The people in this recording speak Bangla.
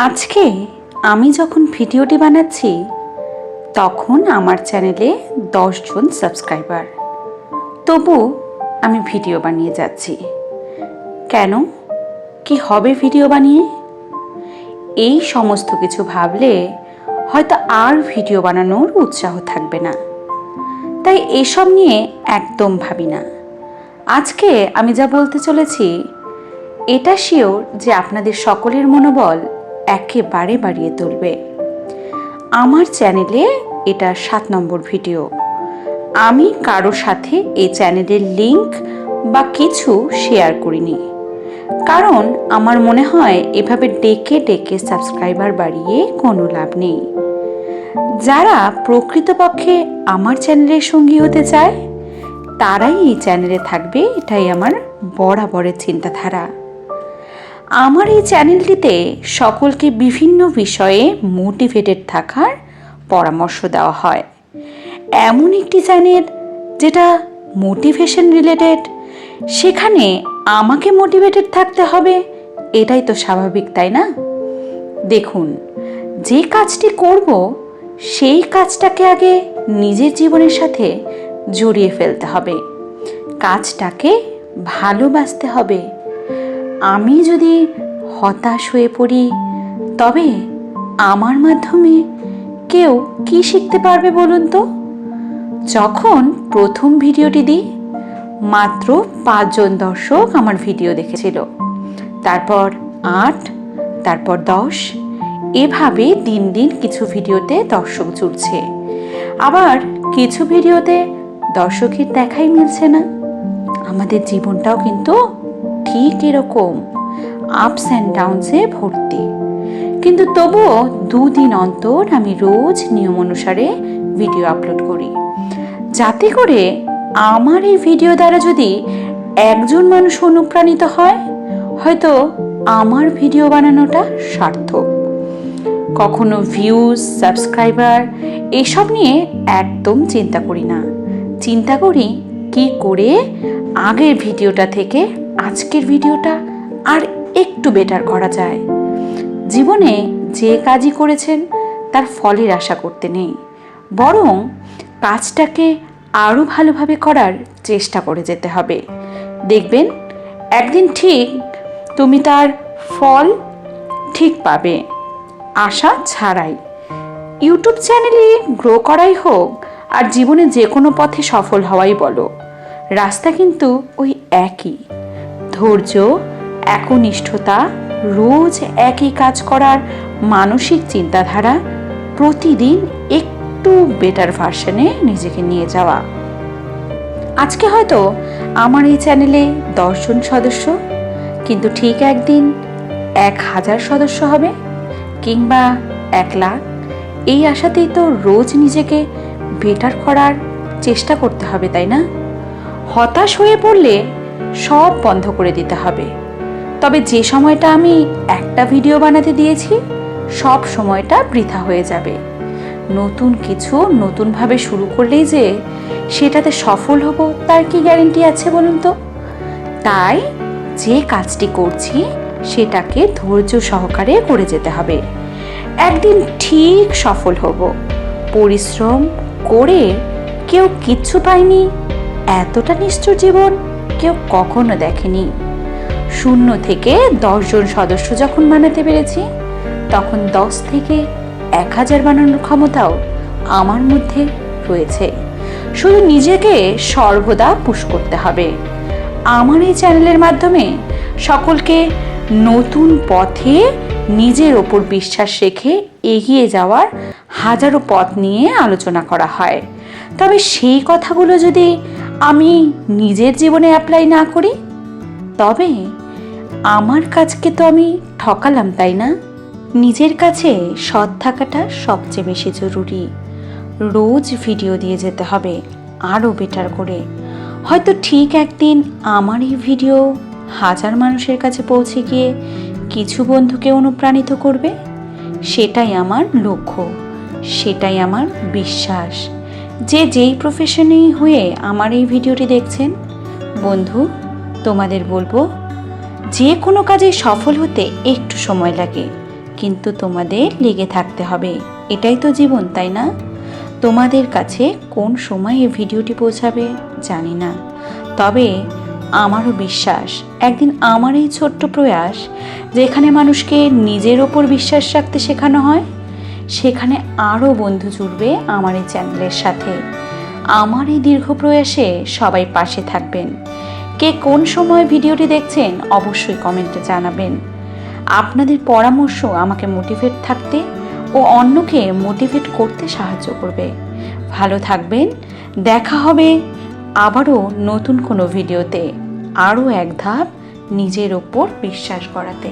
আজকে আমি যখন ভিডিওটি বানাচ্ছি তখন আমার চ্যানেলে 10 জন সাবস্ক্রাইবার। তবু আমি ভিডিও বানিয়ে যাচ্ছি। কেন? কি হবে ভিডিও বানিয়ে? এই সমস্ত কিছু ভাবলে হয়তো আর ভিডিও বানানোর উৎসাহ থাকবে না। তাই এসব নিয়ে একদম ভাবি না। আজকে আমি যা বলতে চলেছি এটা শিওর যে আপনাদের সকলের মনোবল একেবারে বাড়িয়ে তুলবে। আমার চ্যানেলে এটা 7 নম্বর ভিডিও। আমি কারো সাথে এই চ্যানেলের লিংক বা কিছু শেয়ার করিনি, কারণ আমার মনে হয় এভাবে ডেকে ডেকে সাবস্ক্রাইবার বাড়িয়ে কোনো লাভ নেই। যারা প্রকৃতপক্ষে আমার চ্যানেলের সঙ্গী হতে চায় তারাই এই চ্যানেলে থাকবে, এটাই আমার বরাবরের চিন্তাধারা। আমার এই চ্যানেলটিতে সকলকে বিভিন্ন বিষয়ে মোটিভেটেড থাকার পরামর্শ দেওয়া হয়। এমন একটি চ্যানেল যেটা মোটিভেশন রিলেটেড, সেখানে আমাকে মোটিভেটেড থাকতে হবে, এটাই তো স্বাভাবিক, তাই না? দেখুন, যে কাজটি করব সেই কাজটাকে আগে নিজের জীবনের সাথে জড়িয়ে ফেলতে হবে, কাজটাকে ভালোবাসতে হবে। আমি যদি হতাশ হয়ে পড়ি তবে আমার মাধ্যমে কেউ কি শিখতে পারবে বলুন তো? যখন প্রথম ভিডিওটি দিই মাত্র 5 জন দর্শক আমার ভিডিও দেখেছিল, তারপর 8, তারপর 10, এভাবে দিন দিন কিছু ভিডিওতে দর্শক জুড়ছে, আবার কিছু ভিডিওতে দর্শকের দেখাই মিলছে না। আমাদের জীবনটাও কিন্তু ঠিক এরকম আপস অ্যান্ড ডাউনসে ভর্তি। কিন্তু তবুও 2 দিন অন্তর আমি রোজ নিয়ম অনুসারে ভিডিও আপলোড করি, যাতে করে আমার এই ভিডিও দ্বারা যদি একজন মানুষ অনুপ্রাণিত হয়, হয়তো আমার ভিডিও বানানোটা সার্থক। কখনো ভিউজ, সাবস্ক্রাইবার এসব নিয়ে একদম চিন্তা করি না। চিন্তা করি কি করে আগের ভিডিওটা থেকে আজকের ভিডিওটা আর একটু বেটার করা যায়। জীবনে যে কাজই করেছেন তার ফলের আশা করতে নেই, বরং কাজটাকে আরও ভালোভাবে করার চেষ্টা করে যেতে হবে। দেখবেন একদিন ঠিক তুমি তার ফল ঠিক পাবে, আশা ছাড়াই। ইউটিউব চ্যানেলে গ্রো করাই হোক আর জীবনে যে কোনো পথে সফল হওয়াই বলো, রাস্তা কিন্তু ওই একই। ধৈর্য, একনিষ্ঠতা, রোজ একই কাজ করার মানসিক চিন্তাধারা, প্রতিদিন একটু বেটার ভার্সনে নিজেকে নিয়ে যাওয়া। আজকে হয়তো আমার এই চ্যানেলে 10 জন সদস্য, কিন্তু ঠিক একদিন 1000 সদস্য হবে, কিংবা 1 লাখ। এই আশাতেই তো রোজ নিজেকে বেটার করার চেষ্টা করতে হবে, তাই না? হতাশ হয়ে পড়লে সব বন্ধ করে দিতে হবে। তবে যে সময়টা আমি একটা ভিডিও বানাতে দিয়েছি সব সময়টা বৃথা হয়ে যাবে। নতুন কিছু নতুনভাবে শুরু করলেই যে সেটাতে সফল হব তার কি গ্যারেন্টি আছে বলুন তো? তাই যে কাজটি করছি সেটাকে ধৈর্য সহকারে করে যেতে হবে। একদিন ঠিক সফল হব। পরিশ্রম করে কেউ কিচ্ছু পায়নি এতটা নিষ্ঠুর জীবন কেউ কখনো দেখেনি। 0 থেকে 10 জন সদস্য যখন বানাতে পেরেছি, তখন 10 থেকে 1000 বানানোর ক্ষমতাও আমার মধ্যে রয়েছে। শুধু নিজেকে সর্বদা পুশ করতে হবে। আমার এই চ্যানেলের মাধ্যমে সকলকে নতুন পথে নিজের ওপর বিশ্বাস রেখে এগিয়ে যাওয়ার হাজারো পথ নিয়ে আলোচনা করা হয়। তবে সেই কথাগুলো যদি আমি নিজের জীবনে অ্যাপ্লাই না করি, তবে আমার কাজকে তো আমি ঠকালাম, তাই না? নিজের কাছে সৎ থাকাটা সবচেয়ে বেশি জরুরি। রোজ ভিডিও দিয়ে যেতে হবে আরও বেটার করে। হয়তো ঠিক একদিন আমার এই ভিডিও 1000 মানুষের কাছে পৌঁছে গিয়ে কিছু বন্ধুকে অনুপ্রাণিত করবে। সেটাই আমার লক্ষ্য, সেটাই আমার বিশ্বাস। যে যেই প্রফেশনেই হয়ে আমার এই ভিডিওটি দেখছেন, বন্ধু, তোমাদের বলবো যে কোনো কাজে সফল হতে একটু সময় লাগে, কিন্তু তোমাদের লেগে থাকতে হবে। এটাই তো জীবন, তাই না? তোমাদের কাছে কোন সময় এই ভিডিওটি পৌঁছাবে জানি না, তবে আমারও বিশ্বাস একদিন আমার এই ছোট্ট প্রয়াস, যেখানে মানুষকে নিজের ওপর বিশ্বাস রাখতে শেখানো হয়, সেখানে আরও বন্ধু জুড়বে আমার এই চ্যানেলের সাথে। আমার এই দীর্ঘ প্রয়াসে সবাই পাশে থাকবেন। কে কোন সময় ভিডিওটি দেখছেন অবশ্যই কমেন্টে জানাবেন। আপনাদের পরামর্শ আমাকে মোটিভেট থাকতে ও অন্যকে মোটিভেট করতে সাহায্য করবে। ভালো থাকবেন। দেখা হবে আবারও নতুন কোনো ভিডিওতে, আরও এক ধাপ নিজের ওপর বিশ্বাস করাতে।